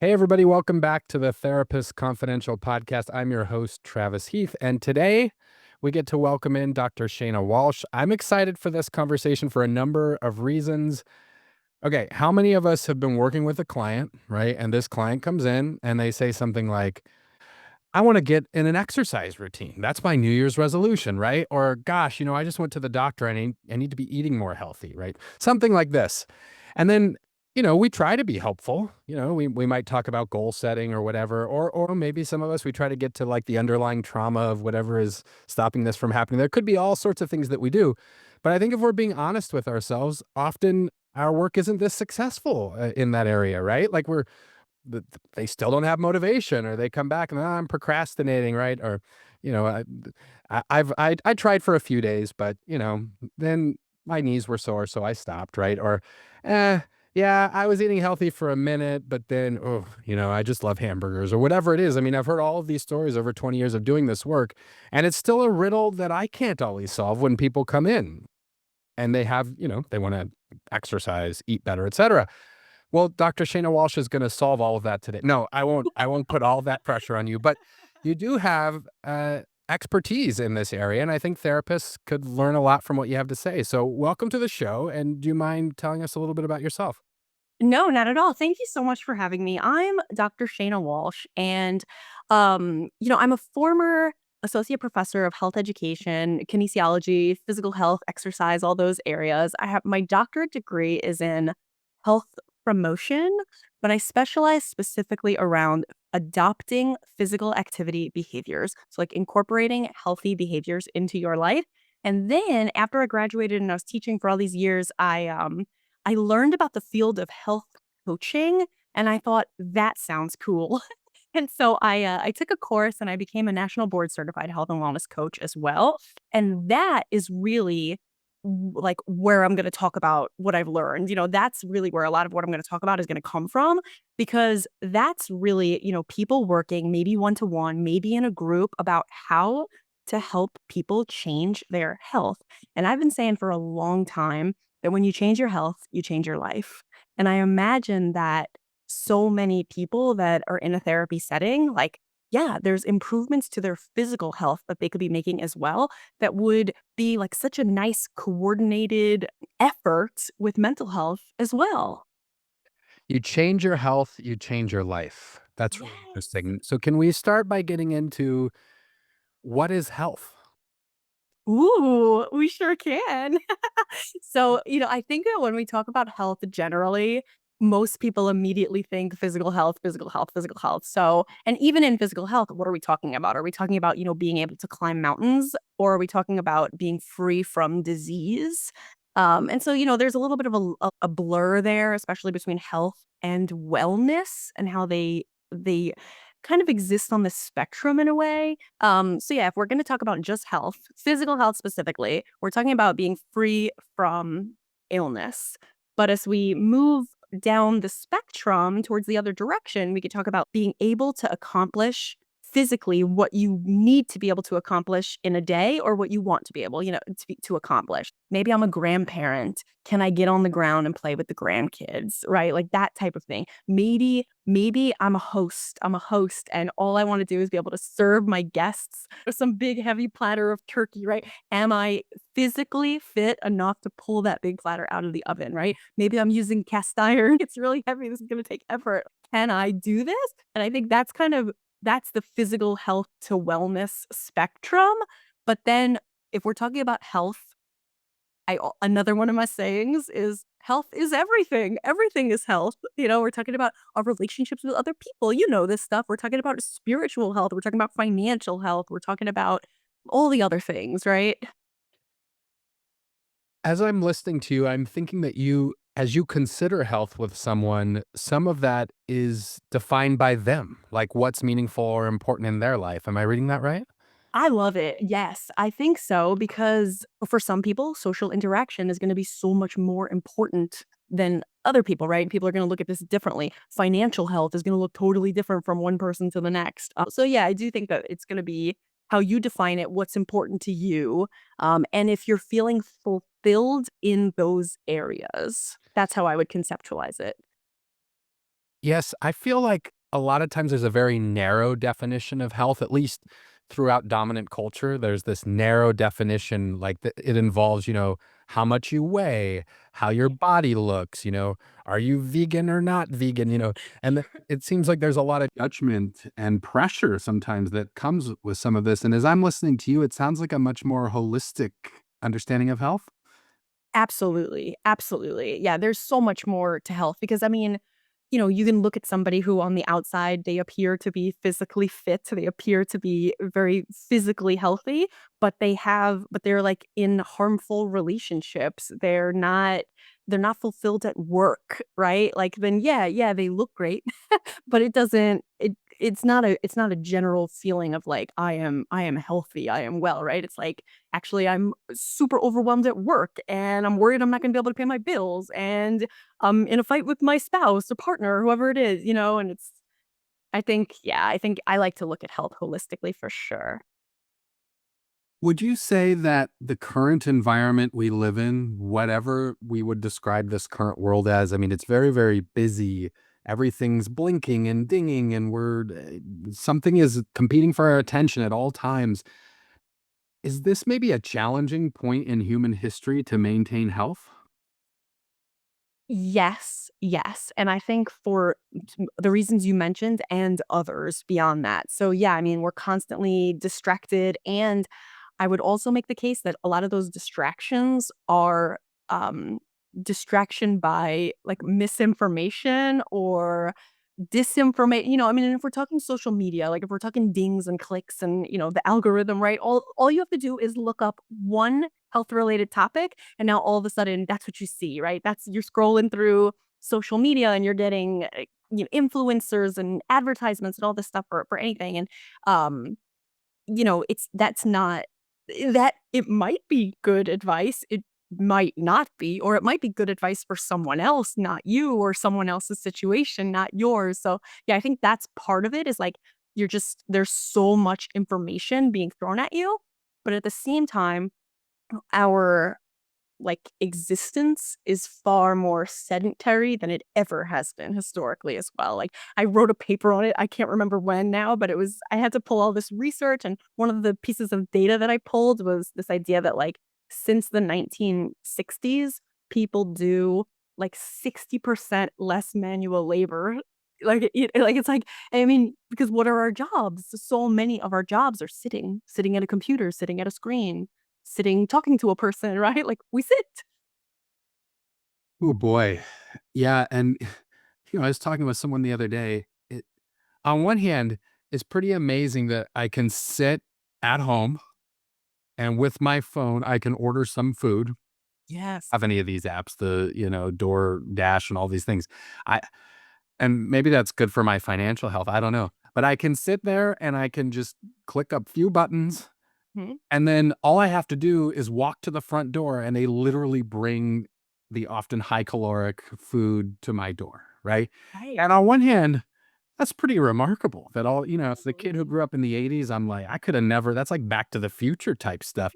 Hey, everybody, welcome back to the Therapist Confidential podcast. I'm your host, Travis Heath, and today we get to welcome in Dr. Shana Walsh. I'm excited for this conversation for a number of reasons. Okay, how many of us have been working with a client, right? And this client comes in and they say something like, I want to get in an exercise routine. That's my New Year's resolution, right? Or, gosh, I just went to the doctor and I need to be eating more healthy, right? Something like this. And then, we try to be helpful. We might talk about goal setting or whatever, or maybe some of us, we try to get to like the underlying trauma of whatever is stopping this from happening. There could be all sorts of things that we do. But I think if we're being honest with ourselves, often our work isn't this successful in that area, right? Like they still don't have motivation, or they come back and I'm procrastinating, right? Or, you know, I, I tried for a few days, but then my knees were sore, so I stopped, right? Or, eh, yeah, I was eating healthy for a minute, but then, oh, I just love hamburgers or whatever it is. I mean, I've heard all of these stories over 20 years of doing this work, and it's still a riddle that I can't always solve when people come in and they have, they want to exercise, eat better, etc. Well, Dr. Shana Walsh is gonna solve all of that today. No, I won't put all that pressure on you, but you do have, expertise in this area, and I think therapists could learn a lot from what you have to say. So welcome to the show, and do you mind telling us a little bit about yourself? No, not at all. Thank you so much for having me. I'm Dr. Shana Walsh, and I'm a former associate professor of health education, kinesiology, physical health, exercise, all those areas. I have my doctorate degree is in health promotion, but I specialize specifically around adopting physical activity behaviors. So like incorporating healthy behaviors into your life. And then after I graduated and I was teaching for all these years, I learned about the field of health coaching, and I thought, "That sounds cool." And so I took a course and I became a national board certified health and wellness coach as well, and that is really like where I'm gonna talk about what I've learned. That's really where a lot of what I'm gonna talk about is gonna come from, because that's really, people working maybe one to one, maybe in a group about how to help people change their health. And I've been saying for a long time that when you change your health, you change your life. And I imagine that so many people that are in a therapy setting, like, yeah, there's improvements to their physical health that they could be making as well that would be like such a nice coordinated effort with mental health as well. You change your health, you change your life. That's really Yes. interesting. So can we start by getting into what is health? Ooh, we sure can. So, I think that when we talk about health generally, most people immediately think physical health, physical health, physical health. So, and even in physical health, what are we talking about? Are we talking about, being able to climb mountains, or are we talking about being free from disease? And so, there's a little bit of a blur there, especially between health and wellness and how they kind of exist on the spectrum in a way. So yeah, if we're going to talk about just health, physical health specifically, we're talking about being free from illness. But as we move down the spectrum towards the other direction, we could talk about being able to accomplish physically what you need to be able to accomplish in a day, or what you want to be able, to accomplish. Maybe I'm a grandparent. Can I get on the ground and play with the grandkids, right? Like that type of thing. Maybe I'm a host. I'm a host and all I want to do is be able to serve my guests some big heavy platter of turkey, right? Am I physically fit enough to pull that big platter out of the oven, right? Maybe I'm using cast iron. It's really heavy. This is going to take effort. Can I do this? And I think that's the physical health to wellness spectrum. But then if we're talking about health, another one of my sayings is health is everything. Everything is health. We're talking about our relationships with other people. You know this stuff. We're talking about spiritual health. We're talking about financial health. We're talking about all the other things, right? As I'm listening to you, I'm thinking that as you consider health with someone, some of that is defined by them, like what's meaningful or important in their life. Am I reading that right? I love it. Yes, I think so, because for some people, social interaction is going to be so much more important than other people, right? People are going to look at this differently. Financial health is going to look totally different from one person to the next. So, yeah, I do think that it's going to be how you define it, what's important to you, and if you're feeling fulfilled in those areas. That's how I would conceptualize it. Yes, I feel like a lot of times there's a very narrow definition of health, at least throughout dominant culture. There's this narrow definition, like it involves, how much you weigh, how your body looks, are you vegan or not vegan, it seems like there's a lot of judgment and pressure sometimes that comes with some of this. And as I'm listening to you, it sounds like a much more holistic understanding of health. Absolutely, absolutely. Yeah, there's so much more to health because, I mean, you can look at somebody who on the outside, they appear to be physically fit, they appear to be very physically healthy, but they're, like, in harmful relationships. They're not fulfilled at work, right? Like, then yeah, they look great, but it's not a general feeling of like, I am healthy, I am well, right? It's like, actually, I'm super overwhelmed at work, and I'm worried I'm not gonna be able to pay my bills, and I'm in a fight with my spouse or partner or whoever it is, and I think I like to look at health holistically for sure. Would you say that the current environment we live in, whatever we would describe this current world as, I mean, it's very, very busy. Everything's blinking and dinging, and something is competing for our attention at all times. Is this maybe a challenging point in human history to maintain health? Yes, yes, and I think for the reasons you mentioned and others beyond that. So, yeah, I mean, we're constantly distracted, and I would also make the case that a lot of those distractions are, distraction by, like, misinformation or disinformation. I mean, and if we're talking social media, like, if we're talking dings and clicks and, the algorithm, right? All you have to do is look up one health-related topic, and now all of a sudden, that's what you see, right? That's You're scrolling through social media, and you're getting, influencers and advertisements and all this stuff for anything, and, um it's that's not that it might be good advice, it might not be, or it might be good advice for someone else, not you, or someone else's situation, not yours. So, yeah, I think that's part of it is like there's so much information being thrown at you, but at the same time, our existence is far more sedentary than it ever has been historically as well. Like, I wrote a paper on it, I can't remember when now, but I had to pull all this research, and one of the pieces of data that I pulled was this idea that, like, since the 1960s, people do, like, 60% less manual labor. It's like, I mean, because what are our jobs? So many of our jobs are sitting at a computer, sitting at a screen, sitting talking to a person, right? Like, we sit. Oh boy. Yeah. And, I was talking with someone the other day. On one hand, it's pretty amazing that I can sit at home and with my phone, I can order some food. Yes. Have any of these apps, the, Door Dash and all these things. I and maybe that's good for my financial health. I don't know. But I can sit there and I can just click a few buttons. Mhm. And then all I have to do is walk to the front door and they literally bring the often high caloric food to my door. Right. Right. And on one hand, that's pretty remarkable that as the kid who Absolutely. grew up in the 80s, I'm like, I could have never, that's like back to the future type stuff.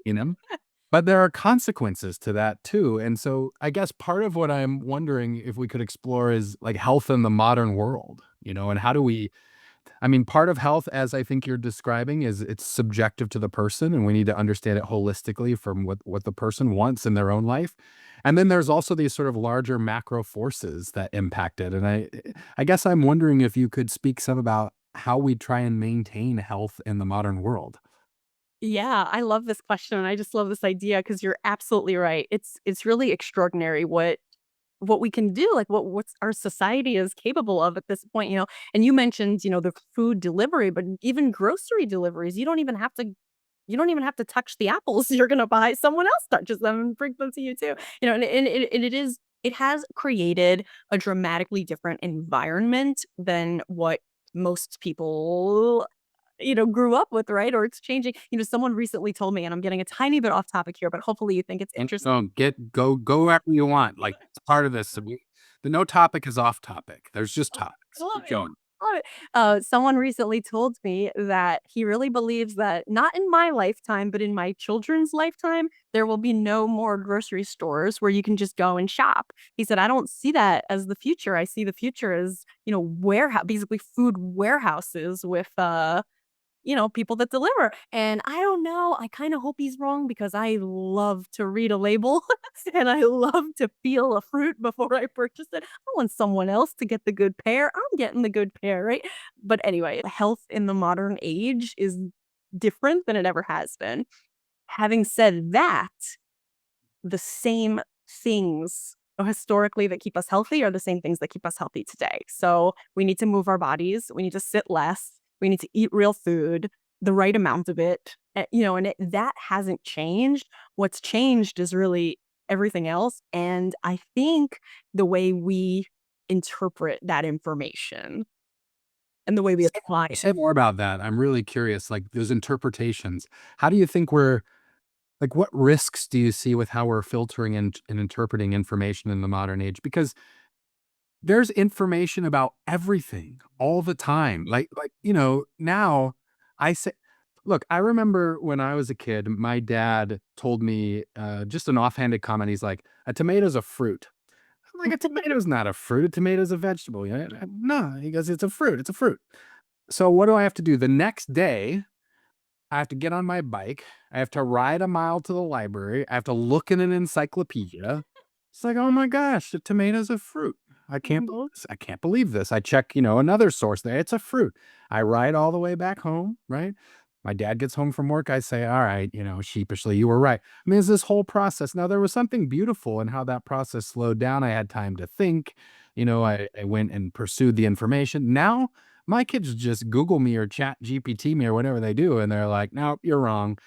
But there are consequences to that too. And so I guess part of what I'm wondering if we could explore is like health in the modern world, and how do we, I mean, part of health, as I think you're describing, is it's subjective to the person, and we need to understand it holistically from what the person wants in their own life. And then there's also these sort of larger macro forces that impact it. And I guess I'm wondering if you could speak some about how we try and maintain health in the modern world. Yeah, I love this question, and I just love this idea because you're absolutely right. It's really extraordinary what we can do, like what's our society is capable of at this point, And you mentioned, the food delivery, but even grocery deliveries, you don't even have to touch the apples you're gonna buy. Someone else touches them and brings them to you too. And it has created a dramatically different environment than what most people grew up with, right? Or it's changing. Someone recently told me, and I'm getting a tiny bit off topic here, but hopefully you think it's interesting. No, go wherever you want. Like it's part of this. The no topic is off topic. There's just Oh, I topics. love Keep it. going. Someone recently told me that he really believes that not in my lifetime, but in my children's lifetime, there will be no more grocery stores where you can just go and shop. He said, I don't see that as the future. I see the future as, warehouse, basically food warehouses with, people that deliver. And I don't know. I kind of hope he's wrong because I love to read a label and I love to feel a fruit before I purchase it. I want someone else to get the good pear. I'm getting the good pear, right? But anyway, health in the modern age is different than it ever has been. Having said that, the same things historically that keep us healthy are the same things that keep us healthy today. So we need to move our bodies. We need to sit less. We need to eat real food, the right amount of it. That hasn't changed. What's changed is really everything else. And I think the way we interpret that information and the way we apply it. Say more about that. I'm really curious, like those interpretations. How do you think like, what risks do you see with how we're filtering and interpreting information in the modern age? Because there's information about everything all the time. Now I say, look, I remember when I was a kid, my dad told me just an offhanded comment. He's like, a tomato's a fruit. I'm like, a tomato's not a fruit. A tomato's a vegetable. No, he goes, it's a fruit. It's a fruit. So what do I have to do? The next day, I have to get on my bike. I have to ride a mile to the library. I have to look in an encyclopedia. It's like, oh my gosh, the tomato's a fruit. I can't believe Mhm. this. I can't believe this. I check, another source there. It's a fruit. I ride all the way back home, right? My dad gets home from work. I say, all right, sheepishly, you were right. I mean, it's this whole process. Now, there was something beautiful in how that process slowed down. I had time to think. I went and pursued the information. Now, my kids just Google me or chat GPT me or whatever they do, and they're like, "No, you're wrong."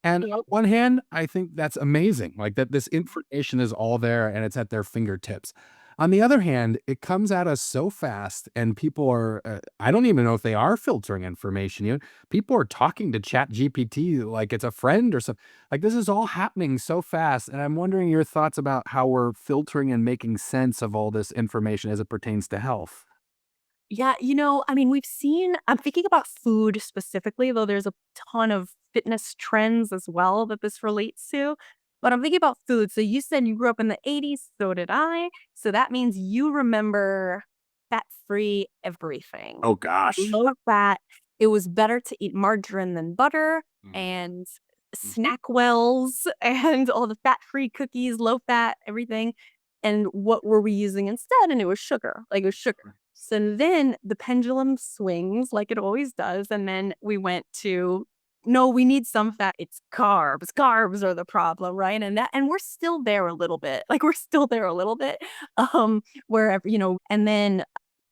And on one hand, I think that's amazing, like that this information is all there and it's at their fingertips. On the other hand, it comes at us so fast, and people are, I don't even know if they are filtering information. People are talking to chat GPT like it's a friend or something. Like this is all happening so fast. And I'm wondering your thoughts about how we're filtering and making sense of all this information as it pertains to health. Yeah, I mean, I'm thinking about food specifically, though there's a ton of fitness trends as well that this relates to. But I'm thinking about food. So you said you grew up in the 80s, so did I. So that means you remember fat-free everything. Oh gosh. Low fat. It was better to eat margarine than butter Mm. and Mhm. snack wells and all the fat-free cookies, low fat, everything. And what were we using instead? And it was sugar. Like it was sugar. So then the pendulum swings like it always does. And then we went to, no, we need some fat. It's carbs. Carbs are the problem, right? And we're still there a little bit. Like we're still there a little bit. Wherever,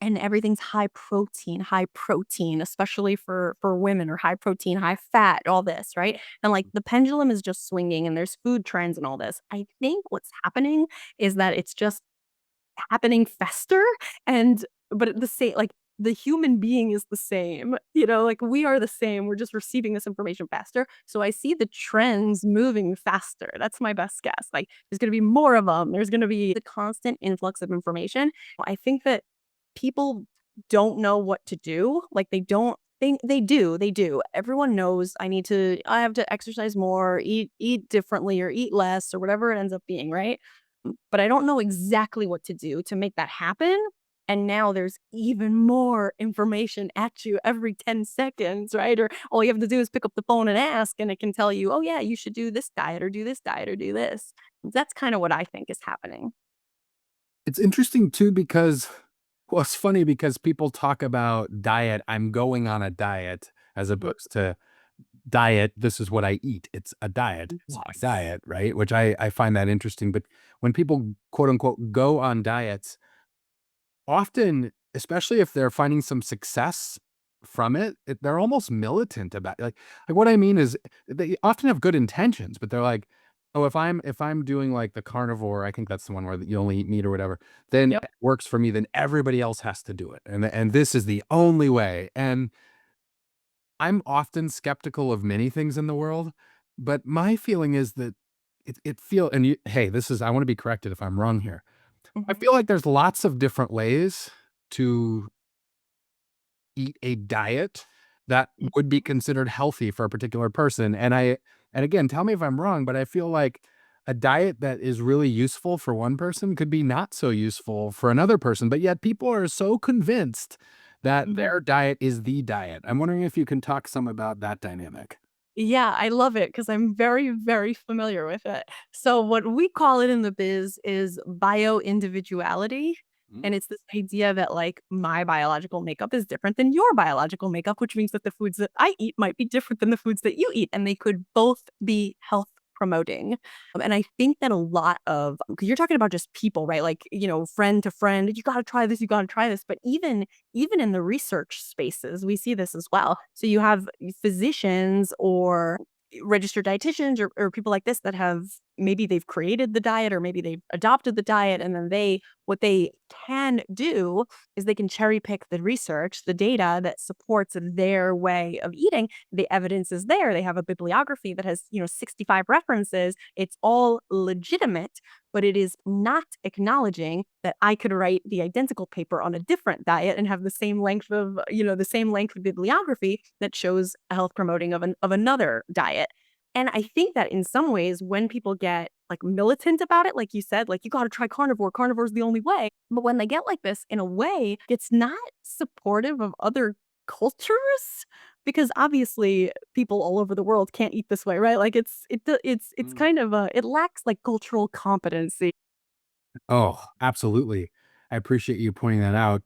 and everything's high protein, especially for women, or high protein, high fat, all this, right? And like the pendulum is just swinging and there's food trends and all this. I think what's happening is that it's just happening faster and but at the same like the human being is the same, like we are the same. We're just receiving this information faster. So I see the trends moving faster. That's my best guess. Like there's going to be more of them. There's going to be the constant influx of information. I think that people don't know what to do. Like they don't think they do. Everyone knows I have to exercise more, eat differently or eat less or whatever it ends up being, right? But I don't know exactly what to do to make that happen. And now there's even more information at you every 10 seconds, right? Or all you have to do is pick up the phone and ask, and it can tell you, oh, yeah, you should do this diet or do this diet or do this. That's kind of what I think is happening. It's interesting too because well, it's funny because people talk about diet, "I'm going on a diet," as Mhm. opposed to diet, "This is what I eat." It's a diet. It's my Yes. diet, right? Which I find that interesting, but when people, quote, unquote, "go on diets," often, especially if they're finding some success from they're almost militant about like, what I mean is they often have good intentions, but they're like, "Oh, if I'm doing, like, the carnivore," I think that's the one where you only eat meat or whatever, "then Yep. it works for me, then everybody else has to do it, and this is the only way." And I'm often skeptical of many things in the world, but my feeling is that it feel and you hey, this is I wanna be corrected if I'm wrong here. I Mhm. feel like there's lots of different ways to eat a diet that would be considered healthy for a particular person. And again, tell me if I'm wrong, but I feel like a diet that is really useful for one person could be not so useful for another person, but yet people are so convinced that Mhm. their diet is the diet. I'm wondering if you can talk some about that dynamic. Yeah, I love it because 'cause I'm very, very familiar with it. So what we call it in the biz is bioindividuality, Mm, and it's this idea that, like, my biological makeup is different than your biological makeup, which means that the foods that I eat might be different than the foods that you eat, and they could both be health promoting. And I think that a lot of because you're talking about just people, right? Like, friend to friend, "You gotta try this, you gotta try this." But even in the research spaces, we see this as well. So you have physicians or registered dietitians or people like this that have maybe they've created the diet or maybe they've adopted the diet and then they what they can do is they can cherry pick the research, the data that supports their way of eating. The evidence is there. They have a bibliography that has, 65 references. It's all legitimate, but it is not acknowledging that I could write the identical paper on a different diet and have the same length of bibliography that shows a health promoting of another diet. And I think that in some ways, when people get like militant about it, like you said, like you got to try carnivore, carnivore is the only way. But when they get like this, in a way, it's not supportive of other cultures because obviously people all over the world can't eat this way, right? Like it's mm. kind of it lacks like cultural competency. Oh, absolutely. I appreciate you pointing that out.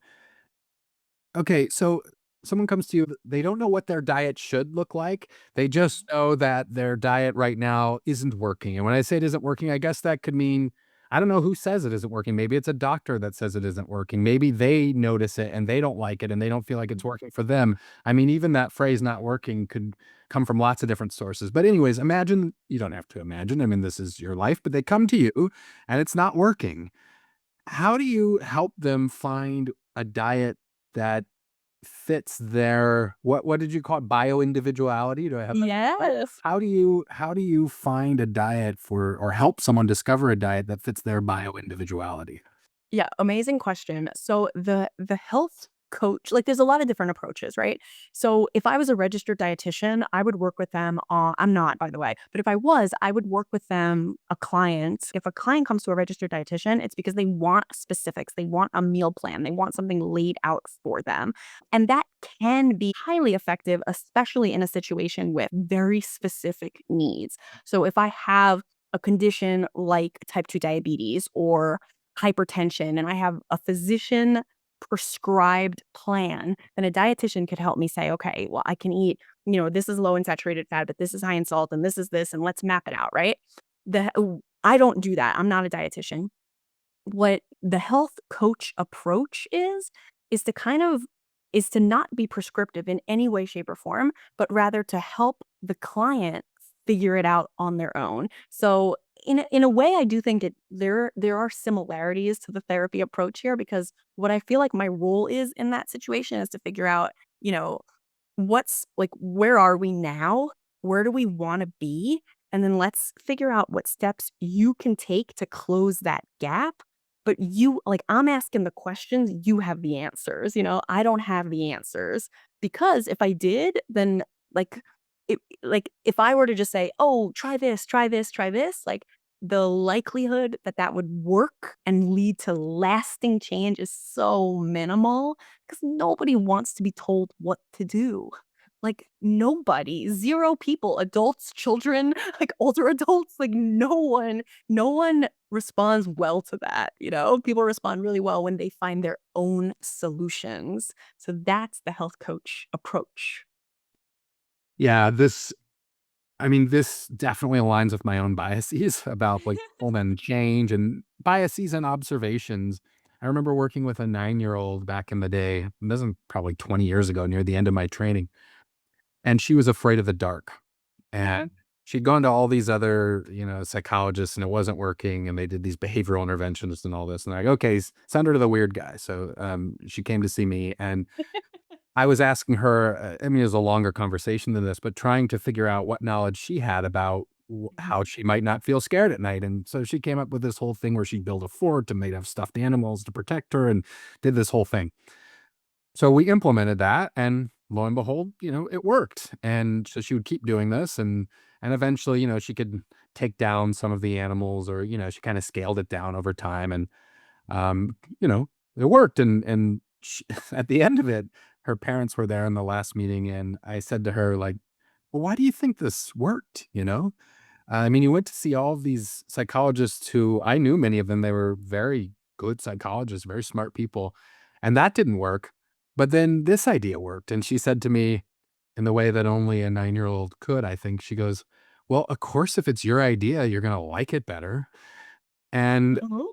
Okay, so someone comes to you, they don't know what their diet should look like. They just know that their diet right now isn't working. And when I say it isn't working, I guess that could mean I don't know who says it isn't working. Maybe it's a doctor that says it isn't working. Maybe they notice it and they don't like it and they don't feel like it's working for them. I mean, even that phrase not working could come from lots of different sources. But, anyways, imagine you don't have to imagine. I mean, this is your life, but they come to you and it's not working. How do you help them find a diet that fits their what did you call it? Bio-individuality? Do I have that right? Yes. How do you find a diet for or help someone discover a diet that fits their bio-individuality? Yeah, amazing question. So the health coach, like there's a lot of different approaches, right? So if I was a registered dietitian, I would work with them on I'm not, by the way, but if I was, I would work with them, a client. If a client comes to a registered dietitian, it's because they want specifics. They want a meal plan. They want something laid out for them. And that can be highly effective, especially in a situation with very specific needs. So if I have a condition like type 2 diabetes or hypertension and I have a physician prescribed plan, then a dietitian could help me say, okay, well, I can eat, this is low in saturated fat, but this is high in salt and this is this, and let's map it out, right? The I don't do that. I'm not a dietitian. What the health coach approach is to kind of is to not be prescriptive in any way, shape, or form, but rather to help the client figure it out on their own. So in a way, I do think there are similarities to the therapy approach here because what I feel like my role is in that situation is to figure out, you know, what's like where are we now? Where do we want to be? And then let's figure out what steps you can take to close that gap. But you like I'm asking the questions, you have the answers, I don't have the answers because if I did, then like like if I were to just say, "Oh, try this, try this, try this," like the likelihood that that would work and lead to lasting change is so minimal because nobody wants to be told what to do. Like nobody, zero people, adults, children, like older adults, like no one responds well to that, People respond really well when they find their own solutions. So that's the health coach approach. Yeah, this definitely aligns with my own biases about, like, people and change and biases and observations. I remember working with a 9-year-old back in the day, this is probably 20 years ago near the end of my training, and she was afraid of the dark. And she'd gone to all these other, psychologists and it wasn't working, and they did these behavioral interventions and all this, and they're like, "Okay, send her to the weird guy." So, she came to see me, and I was asking her, I mean, it was a longer conversation than this, but trying to figure out what knowledge she had about how she might not feel scared at night. And so she came up with this whole thing where she'd build a fort to made of stuffed animals to protect her and did this whole thing. So we implemented that, and lo and behold, it worked. And so she would keep doing this, and eventually, she could take down some of the animals, or she kind of scaled it down over time, and um, you know, it worked. And at the end of it, her parents were there in the last meeting, and I said to her, like, "Well, why do you think this worked?" I mean, you went to see all of these psychologists who I knew many of them. They were very good psychologists, very smart people, and that didn't work. But then this idea worked. And she said to me, in the way that only a 9-year-old could, I think, she goes, "Well, of course, if it's your idea, you're going to like it better." And, Mhm.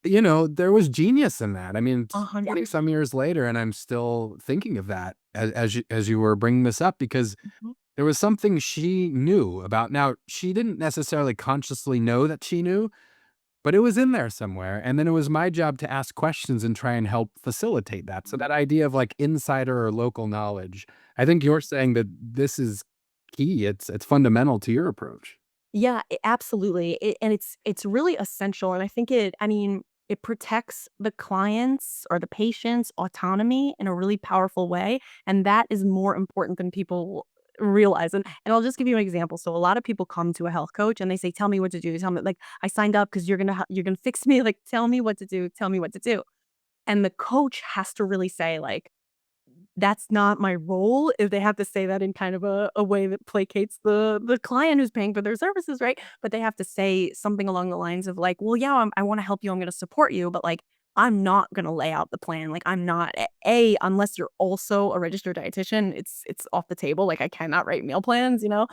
there was genius in that. I mean, 20 100%. some years later, and I'm still thinking of that as you were bringing this up, because Mhm. there was something she knew about. Now, she didn't necessarily consciously know that she knew, but it was in there somewhere. And then it was my job to ask questions and try and help facilitate that. So that idea of like insider or local knowledge, I think you're saying that this is key. It's fundamental to your approach. Yeah, absolutely. And it's really essential. And I think I mean, it protects the clients or the patient's autonomy in a really powerful way. And that is more important than people realize. And I'll just give you an example. So a lot of people come to a health coach and they say, "Tell me what to do. Tell me, like, I signed up because you're gonna fix me. Like, tell me what to do. Tell me what to do." And the coach has to really say, like, that's not my role. If they have to say that in kind of a way that placates the client who's paying for their services, right? But they have to say something along the lines of like, "Well, yeah, I wanna help you, I'm gonna support you, but, like, I'm not gonna lay out the plan." Like, I'm not unless you're also a registered dietitian, it's off the table, like, I cannot write meal plans, you know?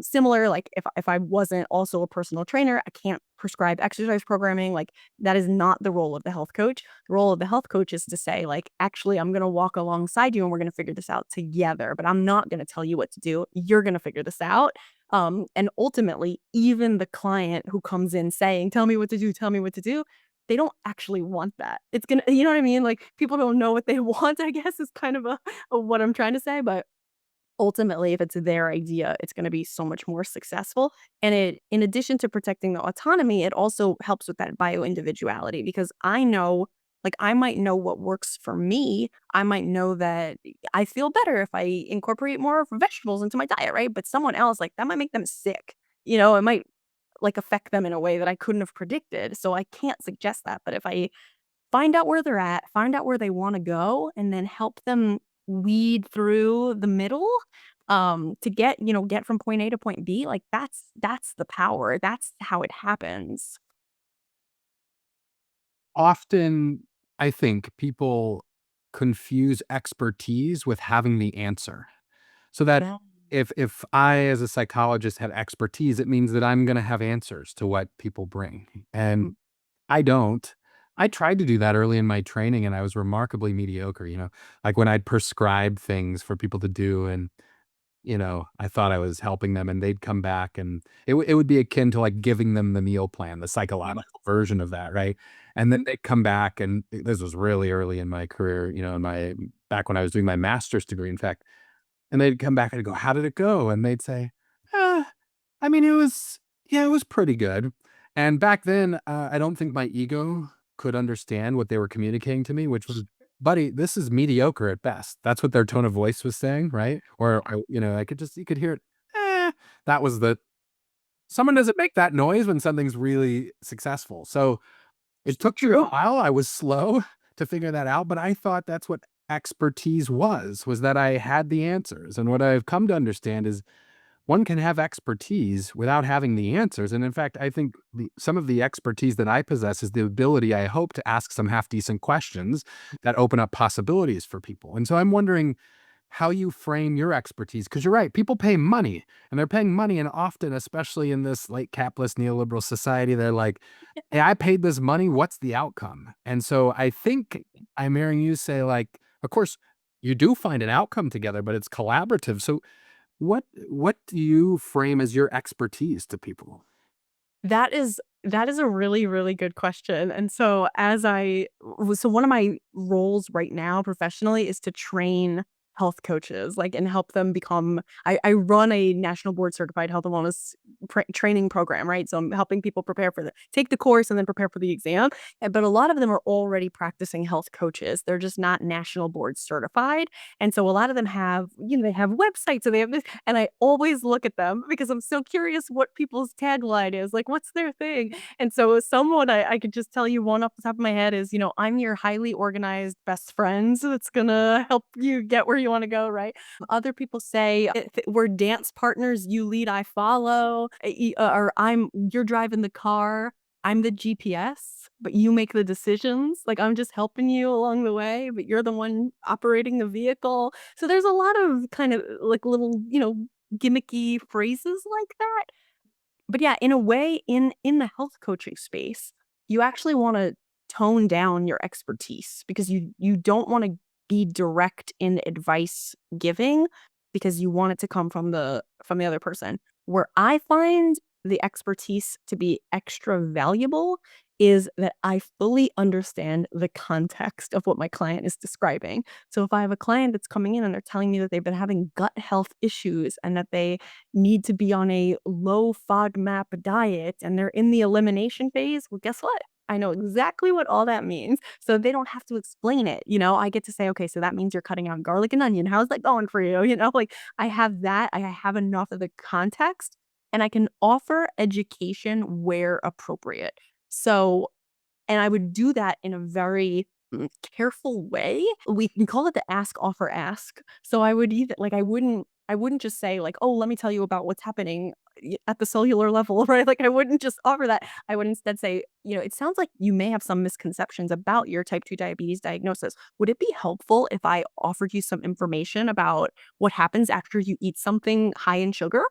Similar, like, if I wasn't also a personal trainer, I can't prescribe exercise programming, like, that is not the role of the health coach. The role of the health coach is to say, like, "Actually, I'm gonna walk alongside you, and we're gonna figure this out together, but I'm not gonna tell you what to do. You're gonna figure this out." And ultimately, even the client who comes in saying, "Tell me what to do, tell me what to do," they don't actually want that. It's gonna you know what I mean? Like, people don't know what they want, I guess, is kind of a what I'm trying to say, but ultimately, if it's their idea, it's gonna be so much more successful, and it in addition to protecting the autonomy, it also helps with that bio-individuality because I know like, I might know what works for me. I might know that I feel better if I incorporate more vegetables into my diet, right? But someone else, like, that might make them sick, it might, like, affect them in a way that I couldn't have predicted, so I can't suggest that, but if I find out where they're at, find out where they wanna go, and then help them weed through the middle, to get from point A to point B, like, that's the power, that's how it happens. Often, I think people confuse expertise with having the answer. So that Yeah. if I, as a psychologist, have expertise, it means that I'm gonna have answers to what people bring, and Mm. I don't. I tried to do that early in my training, and I was remarkably mediocre, like when I'd prescribe things for people to do, and I thought I was helping them, and they'd come back, and it would be akin to, like, giving them the meal plan, the psychological version of that, right? And then they'd come back, and this was really early in my career, in my back when I was doing my master's degree, in fact, and they'd come back, and I'd go, "How did it go?" And they'd say, "Uh, I mean, it was pretty good." And back then, I don't think my ego could understand what they were communicating to me, which was, "Buddy, this is mediocre at best." That's what their tone of voice was saying, right? Or I could just you could hear it. Eh, that was the someone doesn't make that noise when something's really successful. So it took me a while. I was slow to figure that out, but I thought that's what expertise was that I had the answers. And what I've come to understand is one can have expertise without having the answers. And in fact, I think some of the expertise that I possess is the ability, I hope, to ask some half decent questions that open up possibilities for people. And so I'm wondering how you frame your expertise, because you're right, people pay money, and they're paying money, and often, especially in this late capitalist neoliberal society, they're like, "Hey, I paid this money. What's the outcome?" And so I think I'm hearing you say, like, of course, you do find an outcome together, but it's collaborative. So what do you frame as your expertise to people? That is a really, really good question, and so as I so one of my roles right now professionally is to train health coaches, like, and help them become. I run a national board certified health and wellness training program, right? So I'm helping people prepare for take the course and then prepare for the exam. But a lot of them are already practicing health coaches. They're just not national board certified. And so a lot of them have, they have websites and they have this, and I always look at them because I'm so curious what people's tagline is. Like, what's their thing? And so someone I could just tell you one off the top of my head is, I'm your highly organized best friends that's gonna help you get where you want to go, right? Other people say we're dance partners, you lead, I follow, or you're driving the car, I'm the GPS, but you make the decisions. Like, I'm just helping you along the way, but you're the one operating the vehicle. So there's a lot of kind of like little, gimmicky phrases like that. But yeah, in a way, in the health coaching space, you actually wanna tone down your expertise because you don't wanna be direct in advice giving because you want it to come from the other person. Where I find the expertise to be extra valuable is that I fully understand the context of what my client is describing. So if I have a client that's coming in and they're telling me that they've been having gut health issues and that they need to be on a low FODMAP diet and they're in the elimination phase, well, guess what? I know exactly what all that means. So they don't have to explain it. I get to say, okay, so that means you're cutting out garlic and onion. How's that going for you? Like I have that. I have enough of the context and I can offer education where appropriate. So, and I would do that in a very careful way. We call it the ask, offer, ask. So I would either like I wouldn't just say like, "Oh, let me tell you about what's happening at the cellular level," right? Like I wouldn't just offer that. I would instead say, "It sounds like you may have some misconceptions about your type 2 diabetes diagnosis. Would it be helpful if I offered you some information about what happens after you eat something high in sugar?"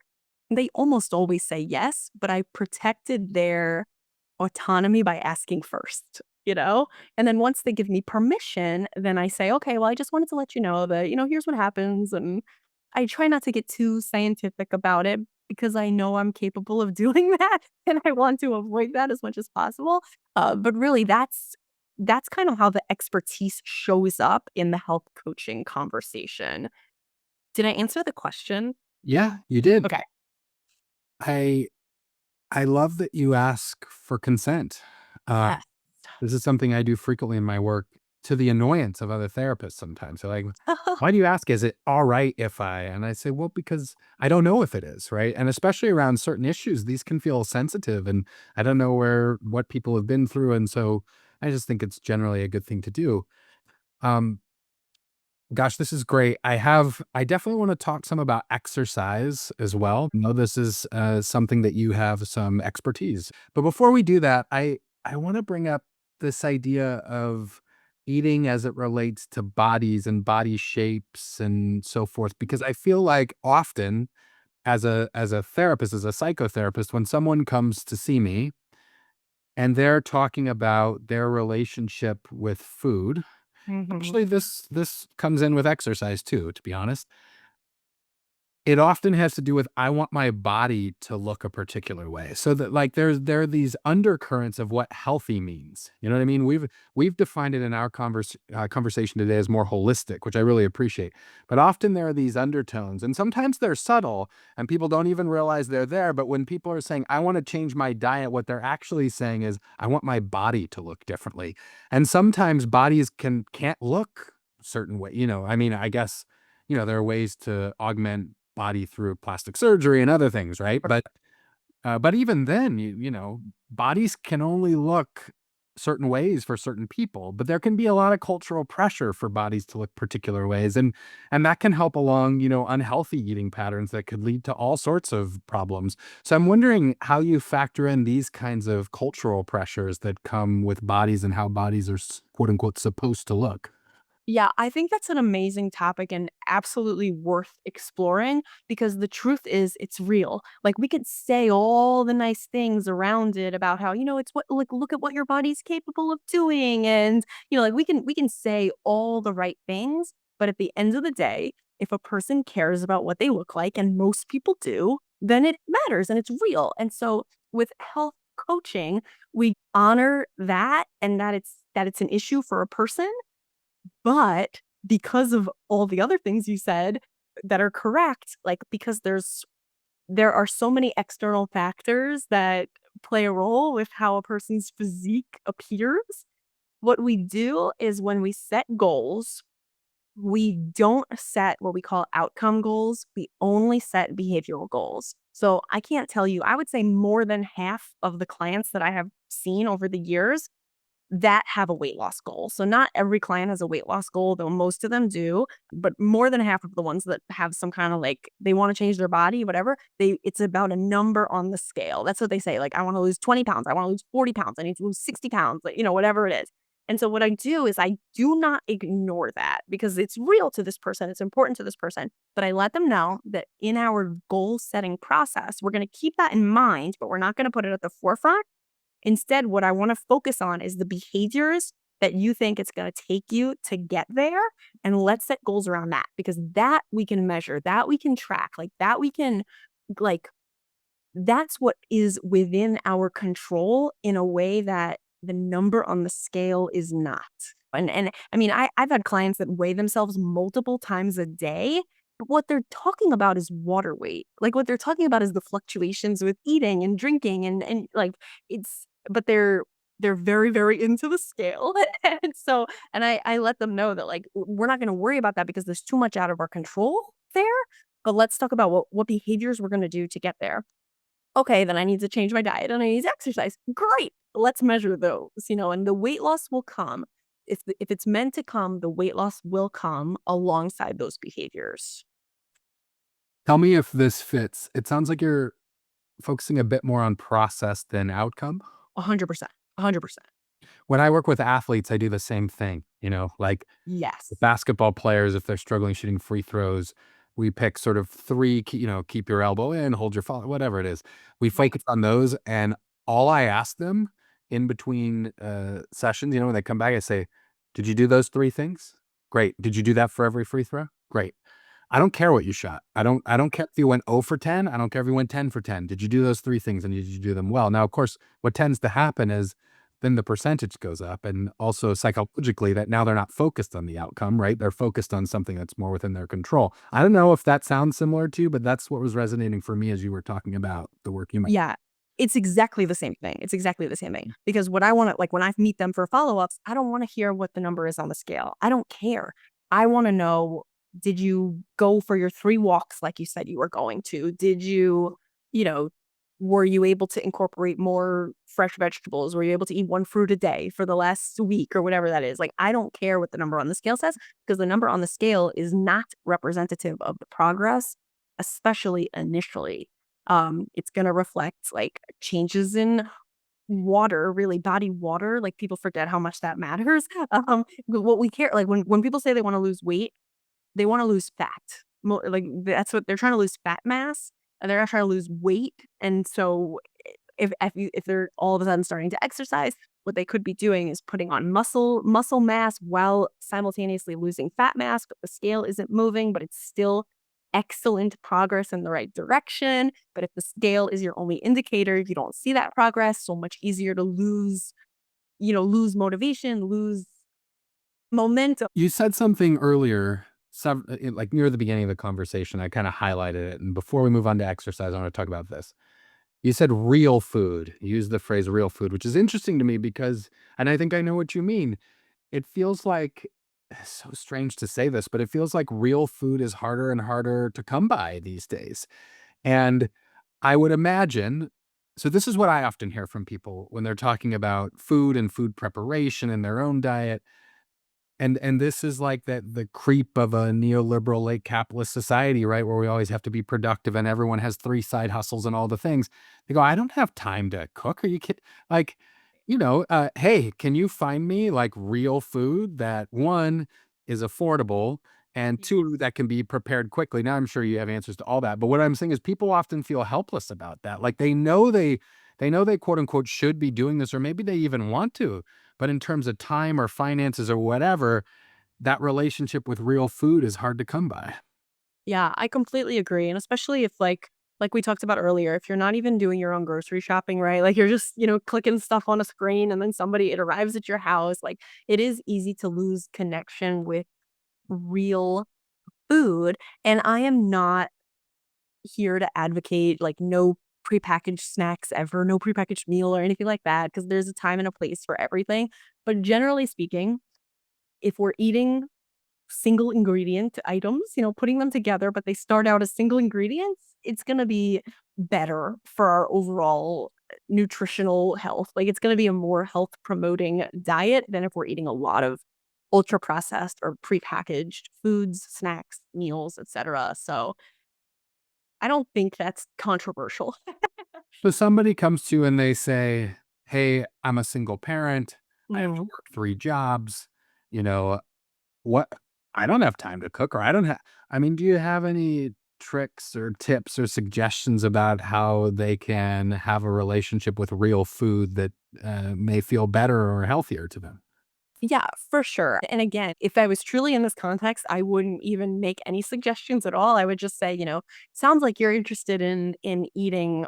They almost always say yes, but I protected their autonomy by asking first, you know? And then once they give me permission, then I say, "Okay, well, I just wanted to let you know that, here's what happens." And I try not to get too scientific about it because I know I'm capable of doing that and I want to avoid that as much as possible. But really that's kind of how the expertise shows up in the health coaching conversation. Did I answer the question? Yeah, you did. Okay. I I love that you ask for consent. Uh, Yes. this is something I do frequently in my work to the annoyance of other therapists sometimes. They're like, "Why do you ask? Is it all right if I?" And I say, "Well, because I don't know if it is, right?" And especially around certain issues, these can feel sensitive, and I don't know what people have been through, and so I just think it's generally a good thing to do. Um, Gosh, this is great. I definitely wanna talk some about exercise as well. I know this is, something that you have some expertise. But before we do that, I wanna bring up this idea of eating as it relates to bodies and body shapes and so forth, because I feel like often as a therapist, as a psychotherapist, when someone comes to see me and they're talking about their relationship with food. Mhm. Actually, this comes in with exercise too, to be honest. It often has to do with I want my body to look a particular way. So that like there are these undercurrents of what healthy means. You know what I mean? We've defined it in our conversation today as more holistic, which I really appreciate. But often there are these undertones, and sometimes they're subtle, and people don't even realize they're there. But when people are saying I want to change my diet, what they're actually saying is I want my body to look differently. And sometimes bodies can't look certain way. I mean, I guess there are ways to augment body through plastic surgery and other things, right? But even then, bodies can only look certain ways for certain people, but there can be a lot of cultural pressure for bodies to look particular ways, and that can help along, unhealthy eating patterns that could lead to all sorts of problems. So I'm wondering how you factor in these kinds of cultural pressures that come with bodies and how bodies are quote unquote supposed to look. Yeah, I think that's an amazing topic and absolutely worth exploring because the truth is it's real. Like we could say all the nice things around it about how, it's what like look at what your body's capable of doing and like we can say all the right things, but at the end of the day, if a person cares about what they look like and most people do, then it matters and it's real. And so with health coaching, we honor that and that it's an issue for a person, but because of all the other things you said that are correct, like because there are so many external factors that play a role with how a person's physique appears. What we do is when we set goals, we don't set what we call outcome goals. We only set behavioral goals. So I can't tell you, I would say more than half of the clients that I have seen over the years that have a weight loss goal. So not every client has a weight loss goal, though most of them do, but more than half of the ones that have some kind of like they want to change their body, whatever, it's about a number on the scale. That's what they say. Like I want to lose 20 pounds, I want to lose 40 pounds, I need to lose 60 pounds, like, whatever it is. And so what I do is I do not ignore that because it's real to this person. It's important to this person. But I let them know that in our goal setting process, we're going to keep that in mind, but we're not going to put it at the forefront. Instead, what I want to focus on is the behaviors that you think it's going to take you to get there. And let's set goals around that because that we can measure, that we can track, like that we can, like, that's what is within our control in a way that the number on the scale is not. And I mean, I've had clients that weigh themselves multiple times a day. But what they're talking about is water weight. Like what they're talking about is the fluctuations with eating and drinking and like it's but they're very, very into the scale. And so and I let them know that like we're not gonna worry about that because there's too much out of our control there. But let's talk about what behaviors we're gonna do to get there. Okay, then I need to change my diet and I need to exercise. Great. Let's measure those, and the weight loss will come. If it's meant to come, the weight loss will come alongside those behaviors. Tell me if this fits. It sounds like you're focusing a bit more on process than outcome. 100%. 100%. When I work with athletes, I do the same thing, like the Yes. basketball players, if they're struggling shooting free throws, we pick sort of 3, keep your elbow in, hold your follow, whatever it is. We Right. focus on those, and all I ask them in between, sessions, when they come back, I say, "Did you do those 3 things? Great. Did you do that for every free throw? Great. I don't care what you shot. I don't care if you went 0 for 10. I don't care if you went 10 for 10. Did you do those 3 things, and did you do them well?" Now, of course, what tends to happen is then the percentage goes up, and also psychologically that now they're not focused on the outcome, right? They're focused on something that's more within their control. I don't know if that sounds similar to you, but that's what was resonating for me as you were talking about the work you might. Yeah. It's exactly the same thing. It's exactly the same thing. Because what I want to like when I meet them for follow-ups, I don't want to hear what the number is on the scale. I don't care. I want to know, did you go for your 3 walks like you said you were going to? Did you, you know, were you able to incorporate more fresh vegetables? Were you able to eat 1 fruit a day for the last week or whatever that is? Like I don't care what the number on the scale says because the number on the scale is not representative of the progress, especially initially. It's gonna reflect, like, changes in water, really body water, like, people forget how much that matters. What we care like, when people say they wanna lose weight, they wanna lose fat. Like, that's what they're trying to lose fat mass, and they're not trying to lose weight, and so if they're all of a sudden starting to exercise, what they could be doing is putting on muscle mass while simultaneously losing fat mass, but the scale isn't moving, but it's still excellent progress in the right direction. But if the scale is your only indicator, you don't see that progress, so much easier to lose motivation, lose momentum. You said something earlier, like near the beginning of the conversation. I kind of highlighted it. And before we move on to exercise, I want to talk about this. You said real food. You used the phrase real food, which is interesting to me because, and I think I know what you mean. It feels like, it's so strange to say this, but it feels like real food is harder and harder to come by these days. And I would imagine, so this is what I often hear from people when they're talking about food and food preparation in their own diet. And this is like the creep of a neoliberal late capitalist society, right? Where we always have to be productive and everyone has 3 side hustles and all the things. They go, "I don't have time to cook. Are you kidding?" Like, "Hey, can you find me like real food that 1 is affordable and 2 that can be prepared quickly?" Now I'm sure you have answers to all that. But what I'm saying is people often feel helpless about that. Like they quote unquote should be doing this, or maybe they even want to, but in terms of time or finances or whatever, that relationship with real food is hard to come by. Yeah, I completely agree, and especially if, like we talked about earlier, if you're not even doing your own grocery shopping, right? Like, you're just, clicking stuff on a screen and then it arrives at your house, like, it is easy to lose connection with real food. And I am not here to advocate like no prepackaged snacks ever, no prepackaged meal or anything like that, because there's a time and a place for everything. But generally speaking, if we're eating single ingredient items, putting them together, but they start out as single ingredients, it's going to be better for our overall nutritional health. Like it's going to be a more health promoting diet than if we're eating a lot of ultra processed or prepackaged foods, snacks, meals, etc. So I don't think that's controversial. So somebody comes to you and they say, "Hey, I'm a single parent. I have to Mhm. work 3 jobs. You know, what I don't have time to cook or I don't have." I mean, do you have any tricks or tips or suggestions about how they can have a relationship with real food that, may feel better or healthier to them? Yeah, for sure. And again, if I was truly in this context, I wouldn't even make any suggestions at all. I would just say, sounds like you're interested in eating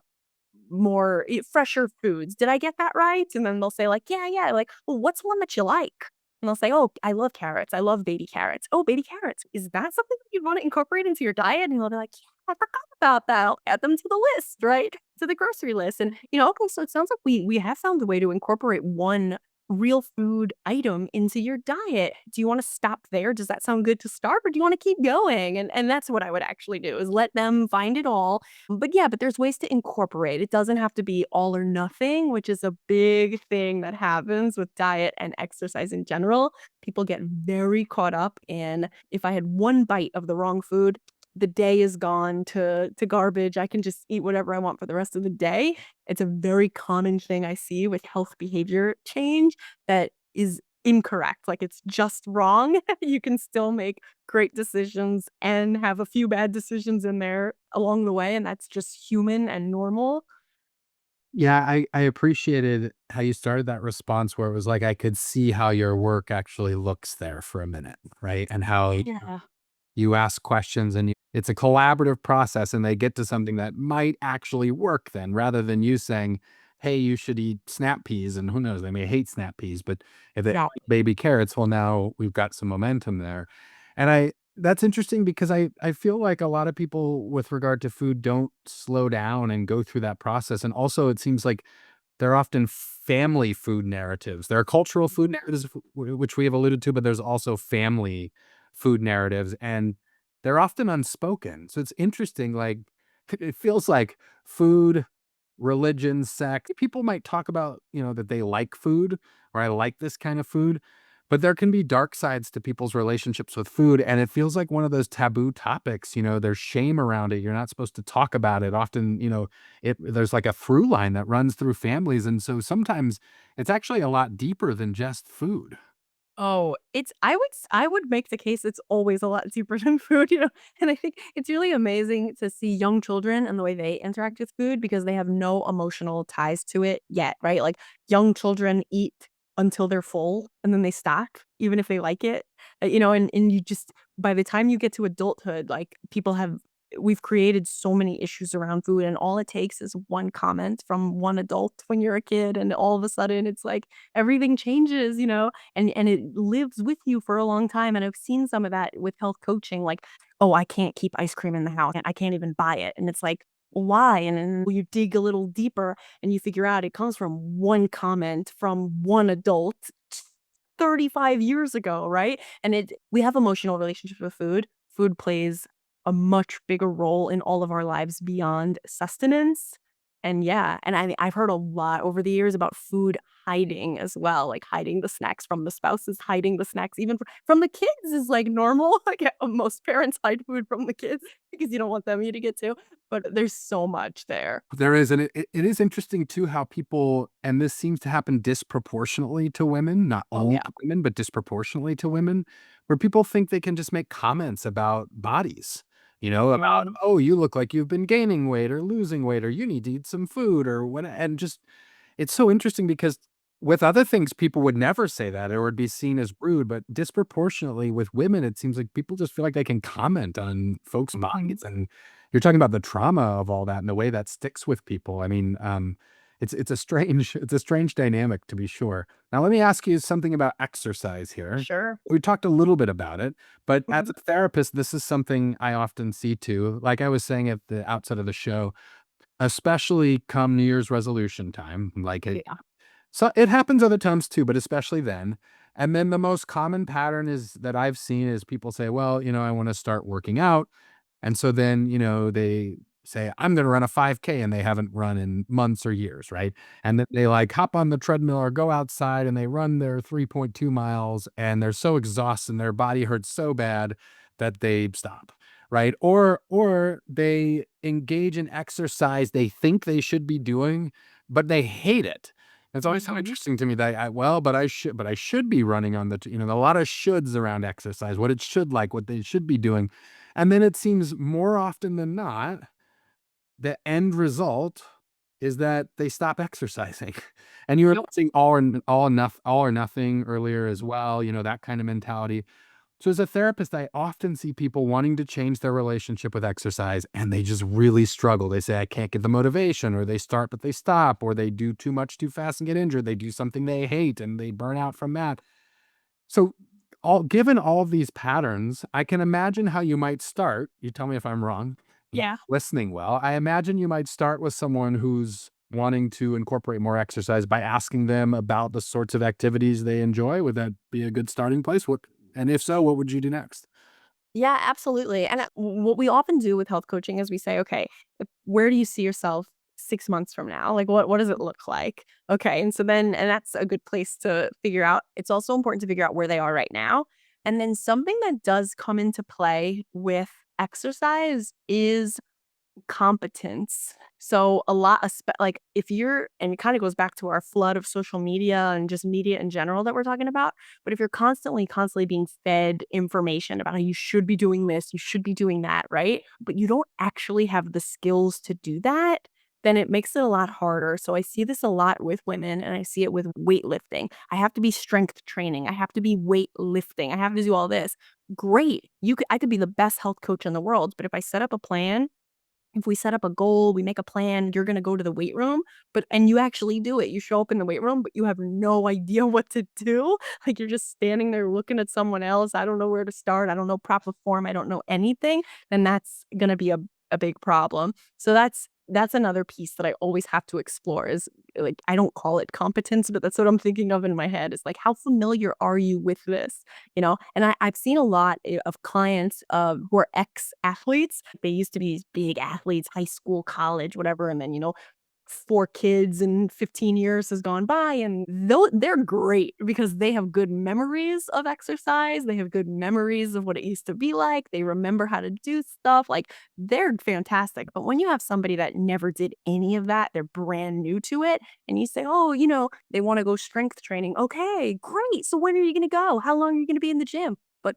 more fresher foods. Did I get that right? And then they'll say like, yeah, yeah. Like, well, what's one that you like? And they'll say, oh, I love carrots. I love baby carrots. Oh, baby carrots. Is that something that you want to incorporate into your diet? And they'll be like, yeah, I forgot about that. I'll add them to the list, right? To the grocery list. And okay, so it sounds like we have found a way to incorporate one real food item into your diet. Do you want to stop there? Does that sound good to start? Or do you want to keep going? And that's what I would actually do is let them find it all, but yeah, but there's ways to incorporate. It doesn't have to be all or nothing, which is a big thing that happens with diet and exercise in general. People get very caught up in if I had one bite of the wrong food, the day is gone to garbage. I can just eat whatever I want for the rest of the day. It's a very common thing I see with health behavior change that is incorrect. Like it's just wrong. You can still make great decisions and have a few bad decisions in there along the way, and that's just human and normal. Yeah, I appreciated how you started that response where it was like, I could see how your work actually looks there for a minute, right? And how Yeah. you ask questions and it's a collaborative process and they get to something that might actually work then rather than you saying, "Hey, you should eat snap peas," and who knows, they may hate snap peas, but if they Yeah. like baby carrots, well, now we've got some momentum there. And I that's interesting because I feel like a lot of people with regard to food don't slow down and go through that process. And also it seems like they're often family food narratives. There are cultural food narratives, which we have alluded to, but there's also family food narratives, and they're often unspoken. So it's interesting. Like it feels like food, religion, sex. People might talk about, that they like food or I like this kind of food, but there can be dark sides to people's relationships with food. And it feels like one of those taboo topics. There's shame around it. You're not supposed to talk about it. Often, there's like a through line that runs through families. And so sometimes it's actually a lot deeper than just food. Oh, it's I would make the case it's always a lot cheaper than food, and I think it's really amazing to see young children and the way they interact with food because they have no emotional ties to it yet, right? Like, young children eat until they're full, and then they stop, even if they like it, and you just by the time you get to adulthood, like, we've created so many issues around food, and all it takes is one comment from one adult when you're a kid, and all of a sudden, it's like everything changes, and it lives with you for a long time, and I've seen some of that with health coaching, like, "Oh, I can't keep ice cream in the house, I can't even buy it," and it's like, "Why?" And then you dig a little deeper and you figure out it comes from one comment from one adult 35 years ago, right? And we have emotional relationships with food. Food plays a much bigger role in all of our lives beyond sustenance. And yeah, and I've heard a lot over the years about food hiding as well, like hiding the snacks from the spouses, hiding the snacks even from the kids is like normal. Like most parents hide food from the kids because you don't want them eating it too. But there's so much there. There is, and it is interesting too how people, and this seems to happen disproportionately to women, not Oh only yeah. to women, but disproportionately to women, where people think they can just make comments about bodies, about, Mhm. "Oh, you look like you've been gaining weight or losing weight, or you need to eat some food," or what, and just it's so interesting because with other things, people would never say that or would be seen as rude, but disproportionately with women, it seems like people just feel like they can comment on folks' Mhm. bodies, and you're talking about the trauma of all that and the way that sticks with people. I mean, it's a strange dynamic, to be sure. Now let me ask you something about exercise here. Sure. We talked a little bit about it, but as Mhm. a therapist, this is something I often see too. Like I was saying at the outset of the show, especially come New Year's resolution time, like Yeah. it happens other times too, but especially then. And then the most common pattern is that I've seen is people say, well, I want to start working out. And so then, they say, I'm going to run a 5K and they haven't run in months or years, right? And then they like hop on the treadmill or go outside and they run their 3.2 miles and they're so exhausted and their body hurts so bad that they stop, right? Or they engage in exercise they think they should be doing, but they hate it. It's always so Mhm. interesting to me that but I should be running on a lot of shoulds around exercise, what it should like, what they should be doing. And then it seems more often than not, the end result is that they stop exercising. And you were Yep. saying all or nothing earlier as well, that kind of mentality. So as a therapist, I often see people wanting to change their relationship with exercise and they just really struggle. They say, I can't get the motivation, or they start, but they stop, or they do too much too fast and get injured. They do something they hate and they burn out from that. So, given all of these patterns, I can imagine how you might start. You tell me if I'm wrong. Yeah. Listening well, I imagine you might start with someone who's wanting to incorporate more exercise by asking them about the sorts of activities they enjoy. Would that be a good starting place? And if so, what would you do next? Yeah, absolutely. And what we often do with health coaching is we say, okay, where do you see yourself 6 months from now? Like, what does it look like? Okay. And so then, and that's a good place to figure out. It's also important to figure out where they are right now. And then something that does come into play with exercise is competence. So a lot of like if you're and it kind of goes back to our flood of social media and just media in general that we're talking about, but if you're constantly being fed information about how you should be doing this, you should be doing that, right? But you don't actually have the skills to do that, then it makes it a lot harder. So I see this a lot with women and I see it with weightlifting. I have to be strength training. I have to be weightlifting. I have to do all this. Great. I could be the best health coach in the world, but if I set up a plan, if we set up a goal, we make a plan, you're gonna go to the weight room, and you actually do it. You show up in the weight room, but you have no idea what to do. Like you're just standing there looking at someone else. I don't know where to start. I don't know proper form. I don't know anything. Then that's gonna be a big problem. So that's another piece that I always have to explore is like I don't call it competence, but that's what I'm thinking of in my head is like how familiar are you with this? And I've seen a lot of clients who are ex-athletes. They used to be these big athletes, high school, college, whatever, and then 4 kids and 15 years has gone by, and though they're great because they have good memories of exercise, they have good memories of what it used to be like, they remember how to do stuff, like, they're fantastic, but when you have somebody that never did any of that, they're brand new to it, and you say, "Oh, they wanna go strength training." "Okay, great, so when are you gonna go? How long are you gonna be in the gym?" But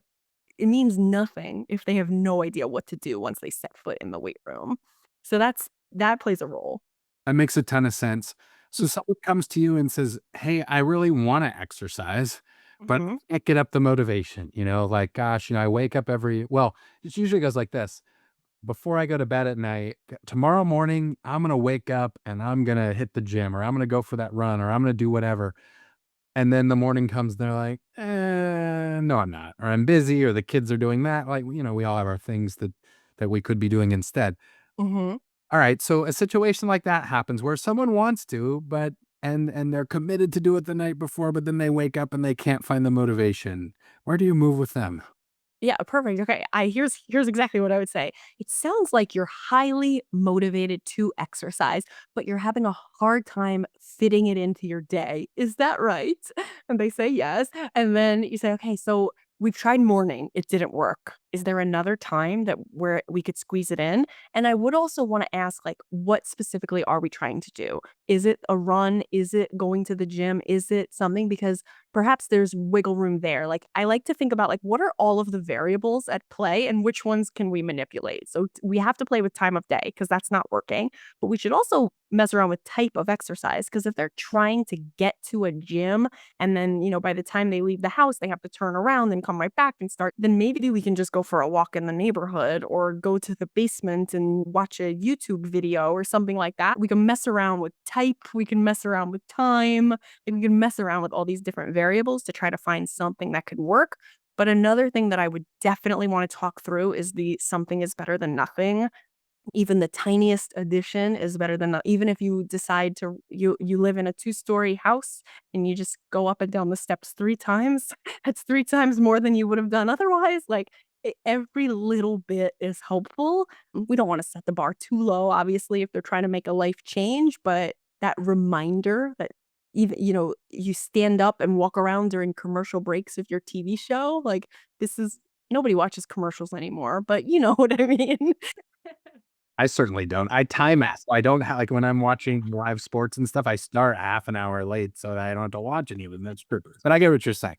it means nothing if they have no idea what to do once they set foot in the weight room. So that plays a role. That makes a ton of sense. So someone comes to you and says, "Hey, I really want to exercise, but Mhm. I can't get up the motivation." Like, gosh, I wake up it usually goes like this. Before I go to bed at night, tomorrow morning, I'm going to wake up and I'm going to hit the gym, or I'm going to go for that run, or I'm going to do whatever. And then the morning comes, they're like, no, I'm not, or I'm busy, or the kids are doing that. Like, we all have our things that we could be doing instead. Mhm. All right, so a situation like that happens where someone wants to, but and they're committed to do it the night before, but then they wake up and they can't find the motivation. Where do you move with them? Yeah, perfect. Okay. Here's exactly what I would say. It sounds like you're highly motivated to exercise, but you're having a hard time fitting it into your day. Is that right? And they say yes. And then you say, okay, so we've tried morning. It didn't work. Is there another time that where we could squeeze it in? And I would also want to ask, like, what specifically are we trying to do? Is it a run? Is it going to the gym? Is it something? Because perhaps there's wiggle room there. Like, I like to think about, like, what are all of the variables at play and which ones can we manipulate? So we have to play with time of day because that's not working. But we should also mess around with type of exercise because if they're trying to get to a gym and then, by the time they leave the house, they have to turn around and come right back and start, then maybe we can just go go for a walk in the neighborhood or go to the basement and watch a YouTube video or something like that. We can mess around with type, we can mess around with time, and we can mess around with all these different variables to try to find something that could work. But another thing that I would definitely want to talk through is the something is better than nothing. Even the tiniest addition is better than even if you decide to you live in a two-story house and you just go up and down the steps 3 times, that's 3 times more than you would have done otherwise, like, every little bit is helpful. We don't wanna set the bar too low, obviously, if they're trying to make a life change, but that reminder that even you stand up and walk around during commercial breaks of your TV show, like, this is nobody watches commercials anymore, but you know what I mean. I certainly don't. I time out. I don't have like when I'm watching live sports and stuff, I start half an hour late so that I don't have to watch any of them. That's true. But I get what you're saying.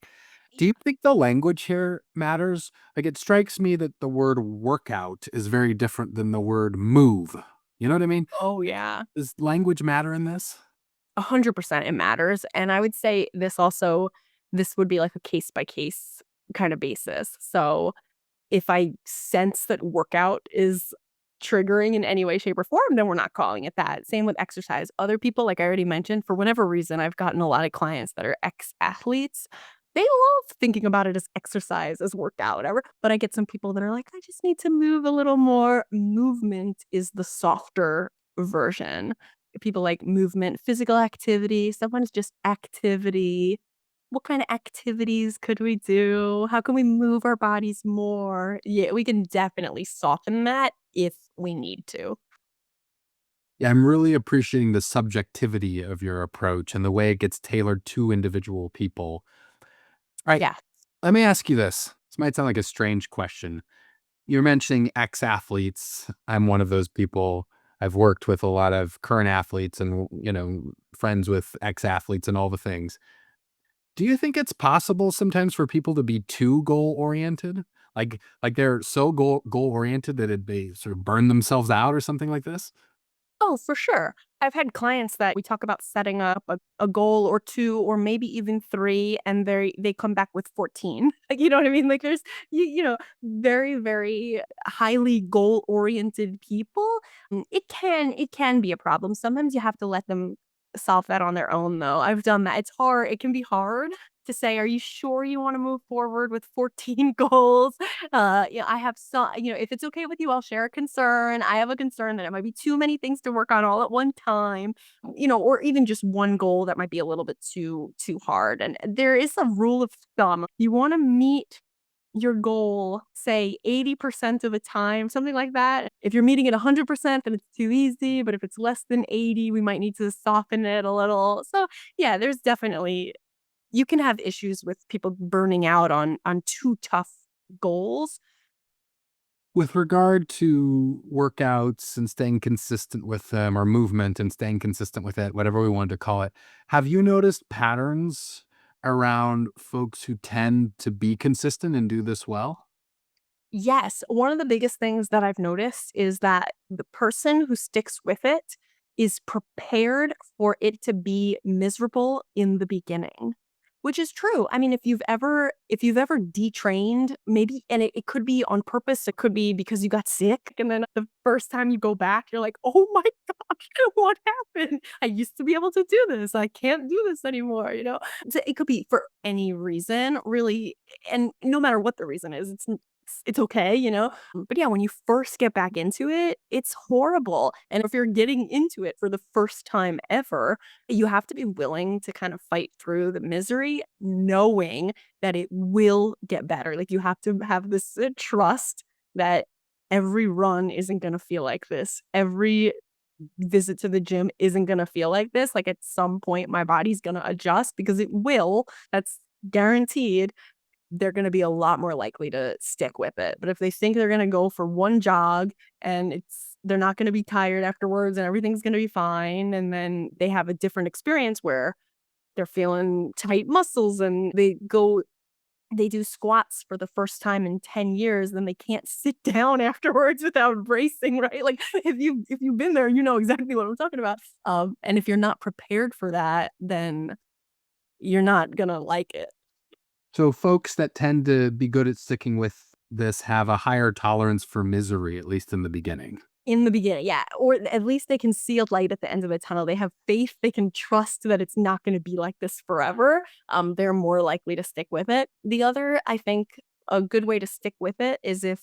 Do you think the language here matters? Like it strikes me that the word workout is very different than the word move. You know what I mean? Oh, yeah. Does language matter in this? 100% it matters, and I would say this would be like a case by case kind of basis. So, if I sense that workout is triggering in any way, shape, or form, then we're not calling it that. Same with exercise. Other people, like I already mentioned, for whatever reason, I've gotten a lot of clients that are ex-athletes. They love thinking about it as exercise, as workout, whatever. But I get some people that are like, I just need to move a little more. Movement is the softer version. People like movement, physical activity. Someone's just activity. What kind of activities could we do? How can we move our bodies more? Yeah, we can definitely soften that if we need to. Yeah, I'm really appreciating the subjectivity of your approach and the way it gets tailored to individual people. All right, Yeah. let me ask you this. This might sound like a strange question. You're mentioning ex-athletes. I'm one of those people. I've worked with a lot of current athletes and, friends with ex-athletes and all the things. Do you think it's possible sometimes for people to be too goal-oriented? Like they're so goal-oriented that they sort of burn themselves out or something like this? Oh, for sure. I've had clients that we talk about setting up a goal or 2 or maybe even 3, and they come back with 14. Like, you know what I mean? Like, there's very, very highly goal-oriented people. It can be a problem. Sometimes you have to let them solve that on their own, though. I've done that. It's hard. It can be hard to say, "Are you sure you wanna move forward with 14 goals?" I have some if it's okay with you, I'll share a concern. I have a concern that it might be too many things to work on all at one time, or even just one goal that might be a little bit too hard. And there is a rule of thumb. You want to meet your goal, say 80% of the time, something like that. If you're meeting it 100%, then it's too easy. But if it's less than 80, we might need to soften it a little. So yeah, there's definitely you can have issues with people burning out on too tough goals. With regard to workouts and staying consistent with them or movement and staying consistent with it, whatever we wanted to call it, have you noticed patterns around folks who tend to be consistent and do this well? Yes, one of the biggest things that I've noticed is that the person who sticks with it is prepared for it to be miserable in the beginning, which is true. I mean, if you've ever detrained, maybe, and it could be on purpose, it could be because you got sick, and then the first time you go back, you're like, "Oh my gosh, what happened? I used to be able to do this. I can't do this anymore," you know? So it could be for any reason, really, and no matter what the reason is, it's okay, But yeah, when you first get back into it, it's horrible. And if you're getting into it for the first time ever, you have to be willing to kind of fight through the misery, knowing that it will get better. Like you have to have this trust that every run isn't going to feel like this. Every visit to the gym isn't going to feel like this. Like at some point, my body's going to adjust because it will. That's guaranteed. They're gonna be a lot more likely to stick with it. But if they think they're gonna go for one jog and they're not gonna be tired afterwards and everything's gonna be fine, and then they have a different experience where they're feeling tight muscles and they do squats for the first time in 10 years, then they can't sit down afterwards without bracing, right? Like if you've been there, you know exactly what I'm talking about. And if you're not prepared for that, then you're not gonna like it. So folks that tend to be good at sticking with this have a higher tolerance for misery, at least in the beginning. In the beginning, yeah, or at least they can see a light at the end of the tunnel. They have faith, they can trust that it's not gonna be like this forever. They're more likely to stick with it. The other, I think, a good way to stick with it is if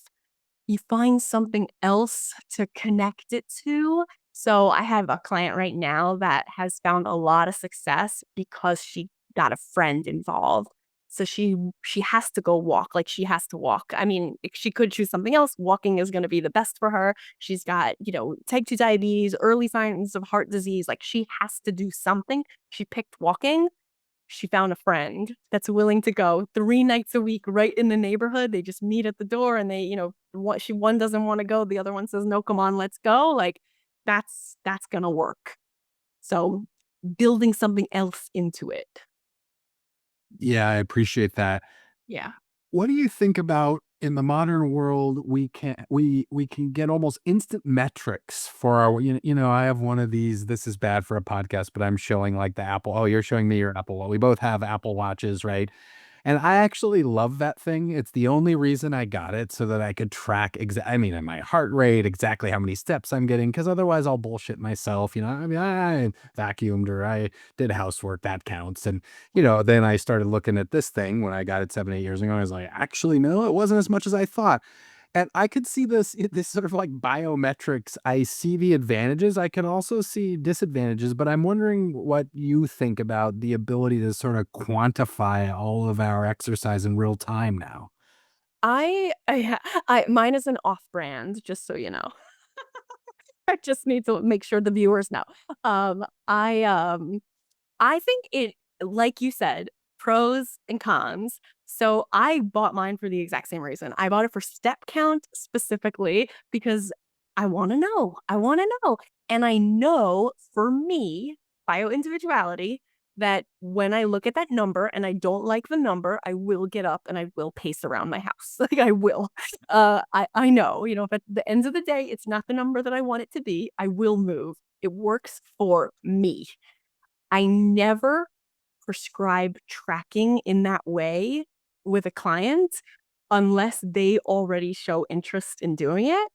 you find something else to connect it to. So I have a client right now that has found a lot of success because she got a friend involved. So she has to go walk, like she has to walk. I mean, if she could choose something else, walking is going to be the best for her. She's got, type 2 diabetes, early signs of heart disease, like she has to do something. She picked walking. She found a friend that's willing to go 3 nights a week right in the neighborhood. They just meet at the door and they, one doesn't wanna go, the other one says, "No, come on, let's go." Like, that's gonna work. So, building something else into it. Yeah, I appreciate that. Yeah. What do you think about in the modern world, we can get almost instant metrics for our I have one of these. This is bad for a podcast, but I'm showing like the Apple. Oh, you're showing me your Apple. Well, we both have Apple Watches, right? And I actually love that thing. It's the only reason I got it so that I could track my heart rate, exactly how many steps I'm getting, because otherwise I'll bullshit myself. I mean, I vacuumed or I did housework, that counts. And, then I started looking at this thing when I got it 7, 8 years ago. I was like, actually, no, it wasn't as much as I thought. And I could see this sort of like biometrics. I see the advantages. I can also see disadvantages, but I'm wondering what you think about the ability to sort of quantify all of our exercise in real time now. I mine is an off-brand, just so you know. I just need to make sure the viewers know. Um, I, um I think it like you said, pros and cons. So I bought mine for the exact same reason. I bought it for step count specifically because I wanna know. I wanna know. And I know for me, bio individuality, that when I look at that number and I don't like the number, I will get up and I will pace around my house. Like I will. I know, if at the end of the day it's not the number that I want it to be, I will move. It works for me. I never prescribe tracking in that way with a client unless they already show interest in doing it.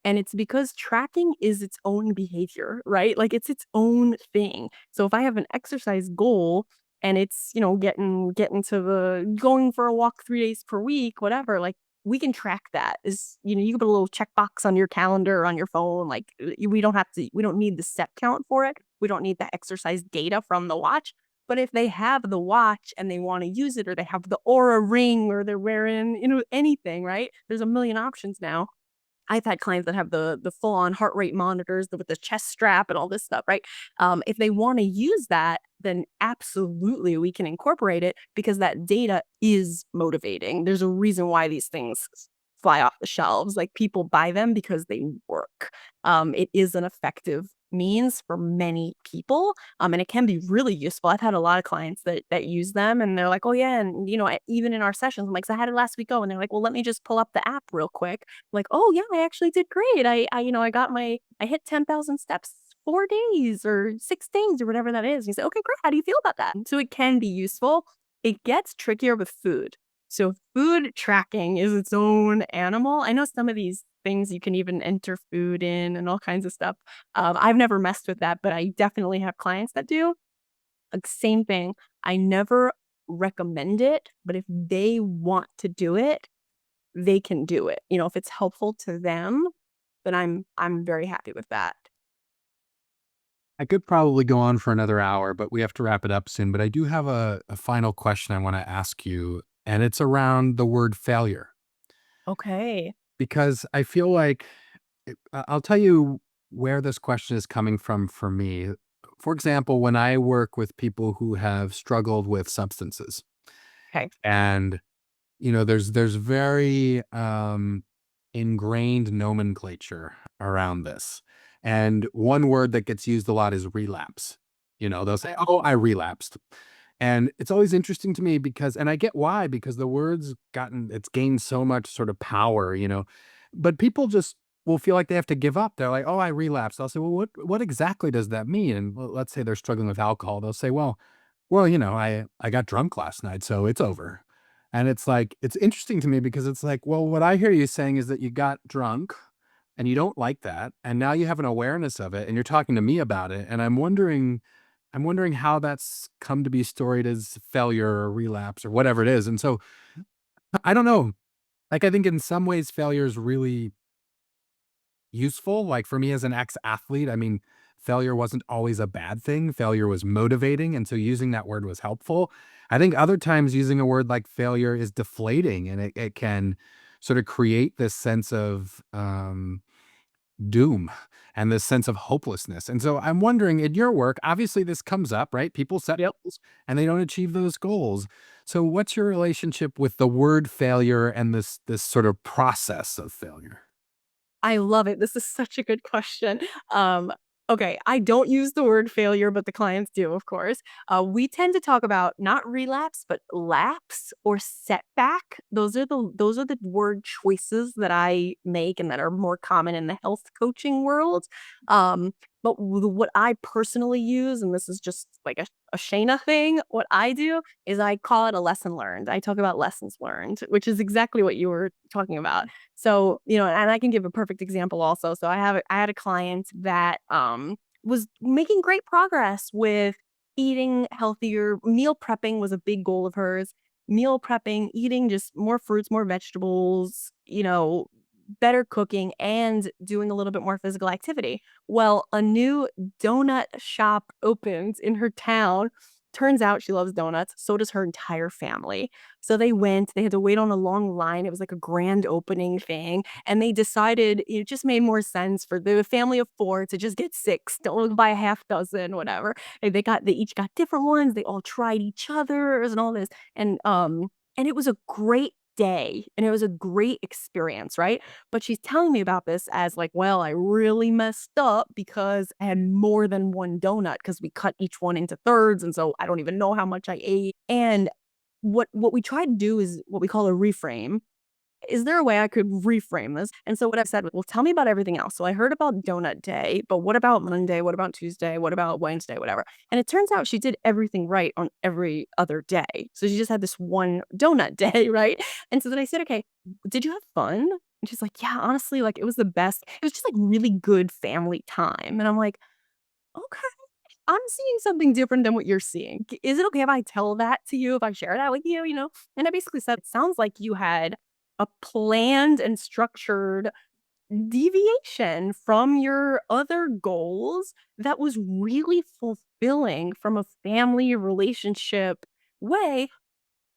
And it's because tracking is its own behavior, right? Like it's its own thing. So if I have an exercise goal and it's, getting to the going for a walk 3 days per week, whatever, like we can track that. Is you can put a little checkbox on your calendar or on your phone. Like we don't need the step count for it. We don't need the exercise data from the watch. But if they have the watch and they wanna use it or they have the Aura ring or they're wearing, anything, right? There's a million options now. I've had clients that have the full on heart rate monitors with the chest strap and all this stuff, right? If they want to use that, then absolutely we can incorporate it because that data is motivating. There's a reason why these things fly off the shelves. Like people buy them because they work. It is an effective means for many people, and it can be really useful. I've had a lot of clients that use them, and they're like, "Oh yeah," and even in our sessions, I'm like, "So I had it last week." Oh, and they're like, "Well, let me just pull up the app real quick." Like, "Oh, yeah, I actually did great. I hit 10,000 steps 4 days or 6 days," or whatever that is. And you say, "Okay, great. How do you feel about that?" So it can be useful. It gets trickier with food. So food tracking is its own animal. I know some of these things you can even enter food in and all kinds of stuff. I've never messed with that, but I definitely have clients that do. Same thing. I never recommend it, but if they want to do it, they can do it. If it's helpful to them, then I'm very happy with that. I could probably go on for another hour, but we have to wrap it up soon. But I do have a final question I want to ask you, and it's around the word failure. Okay. Because I feel like I'll tell you where this question is coming from for me. For example, when I work with people who have struggled with substances, Okay. and there's very ingrained nomenclature around this. And one word that gets used a lot is relapse. They'll say, "Oh, I relapsed." And it's always interesting to me because and I get why, because the word's it's gained so much sort of power, but people just will feel like they have to give up. They're like, "Oh, I relapsed." I'll say, "Well, what exactly does that mean?" And let's say they're struggling with alcohol. They'll say, "Well, I got drunk last night, so it's over." And it's like, it's interesting to me because it's like, well, what I hear you saying is that you got drunk and you don't like that. And now you have an awareness of it and you're talking to me about it. And I'm wondering how that's come to be storied as failure or relapse or whatever it is. And so I don't know. Like, I think in some ways failure is really useful. Like for me as an ex-athlete, I mean, failure wasn't always a bad thing. Failure was motivating. And so using that word was helpful. I think other times using a word like failure is deflating and it can sort of create this sense of doom and this sense of hopelessness. And so I'm wondering in your work, obviously this comes up, right? People set Yep. goals and they don't achieve those goals. So what's your relationship with the word failure and this sort of process of failure? I love it. This is such a good question. Okay, I don't use the word failure, but the clients do, of course. We tend to talk about not relapse, but lapse or setback. Those are the word choices that I make and that are more common in the health coaching world. But what I personally use, and this is just like a Shana thing, what I do is I call it a lesson learned. I talk about lessons learned, which is exactly what you were talking about. So, and I can give a perfect example also. So I had a client that was making great progress with eating healthier. Meal prepping was a big goal of hers. Meal prepping, eating just more fruits, more vegetables, better cooking and doing a little bit more physical activity. Well, a new donut shop opened in her town. Turns out she loves donuts. So does her entire family. So they had to wait on a long line. It was like a grand opening thing. And they decided it just made more sense for the family of four to just get six, don't buy a half dozen, whatever. And they each got different ones. They all tried each other's and all this. And it was a great day and it was a great experience, right? But she's telling me about this as like, well, I really messed up because I had more than one donut because we cut each one into thirds. And so I don't even know how much I ate. And what we try to do is what we call a reframe. Is there a way I could reframe this? And so what I've said, well, tell me about everything else. So I heard about donut day, but what about Monday? What about Tuesday? What about Wednesday? Whatever. And it turns out she did everything right on every other day. So she just had this one donut day, right? And so then I said, okay, did you have fun? And she's like, yeah, honestly, like it was the best. It was just like really good family time. And I'm like, okay. I'm seeing something different than what you're seeing. Is it okay if I tell that to you, if I share that with you, And I basically said, it sounds like you had a planned and structured deviation from your other goals that was really fulfilling from a family relationship way.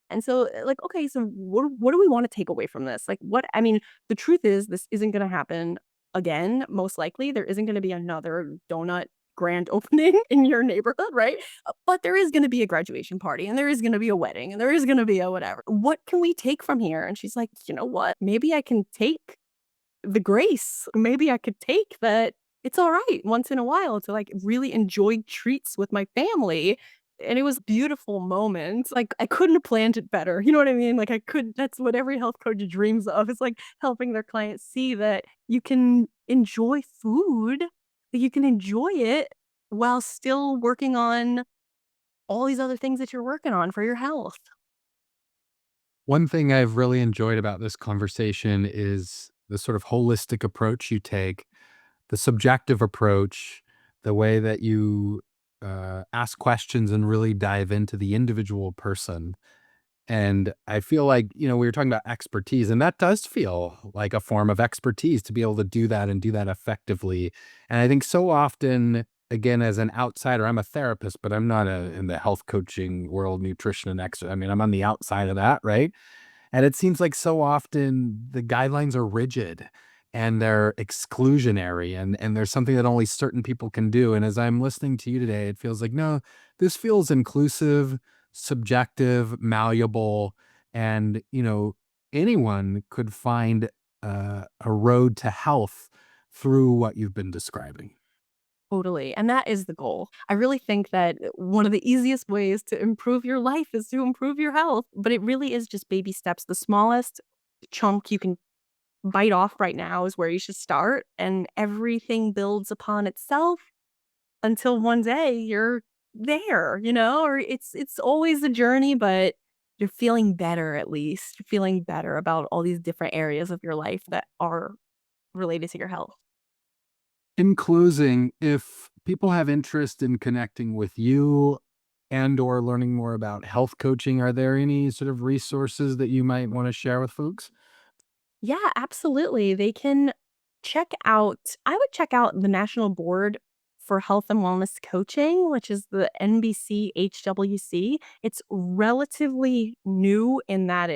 And so, like, okay, so what do we want to take away from this? Like, I mean, the truth is, this isn't going to happen again. Most likely, there isn't going to be another donut grand opening in your neighborhood, right? But there is going to be a graduation party, and there is going to be a wedding, and there is going to be a whatever. What can we take from here? And she's like, you know what? Maybe I can take the grace. Maybe I could take that it's all right once in a while to like really enjoy treats with my family. And it was a beautiful moment. Like I couldn't have planned it better. You know what I mean? Like I could that's what every health coach dreams of. It's like helping their clients see that you can enjoy food, that you can enjoy it while still working on all these other things that you're working on for your health. One thing I've really enjoyed about this conversation is the sort of holistic approach you take, the subjective approach, the way that you ask questions and really dive into the individual person. And I feel like, we were talking about expertise, and that does feel like a form of expertise to be able to do that and do that effectively. And I think so often, again, as an outsider, I'm a therapist, but I'm not in the health coaching world, nutrition and exercise. I mean, I'm on the outside of that, right? And it seems like so often the guidelines are rigid and they're exclusionary and there's something that only certain people can do. And as I'm listening to you today, it feels like, no, this feels inclusive, subjective, malleable, and anyone could find a road to health through what you've been describing. Totally, and that is the goal. I really think that one of the easiest ways to improve your life is to improve your health, but it really is just baby steps. The smallest chunk you can bite off right now is where you should start, and everything builds upon itself until one day you're there, or it's always a journey, but you're feeling better at least. You're feeling better about all these different areas of your life that are related to your health. In closing, if people have interest in connecting with you and or learning more about health coaching, are there any sort of resources that you might want to share with folks? Yeah, absolutely. They can check out I would check out the National Board for Health and Wellness Coaching, which is the NBCHWC. It's relatively new in that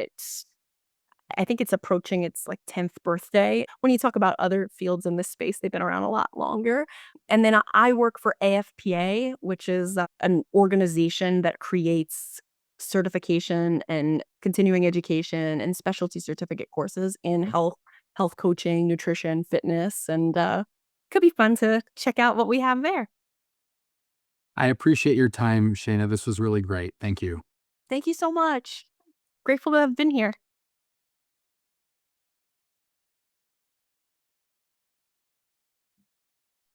I think it's approaching its, like, 10th birthday. When you talk about other fields in this space, they've been around a lot longer. And then I work for AFPA, which is, an organization that creates certification and continuing education and specialty certificate courses in health coaching, nutrition, fitness, and, could be fun to check out what we have there. I appreciate your time, Shana. This was really great. Thank you. Thank you so much. Grateful to have been here.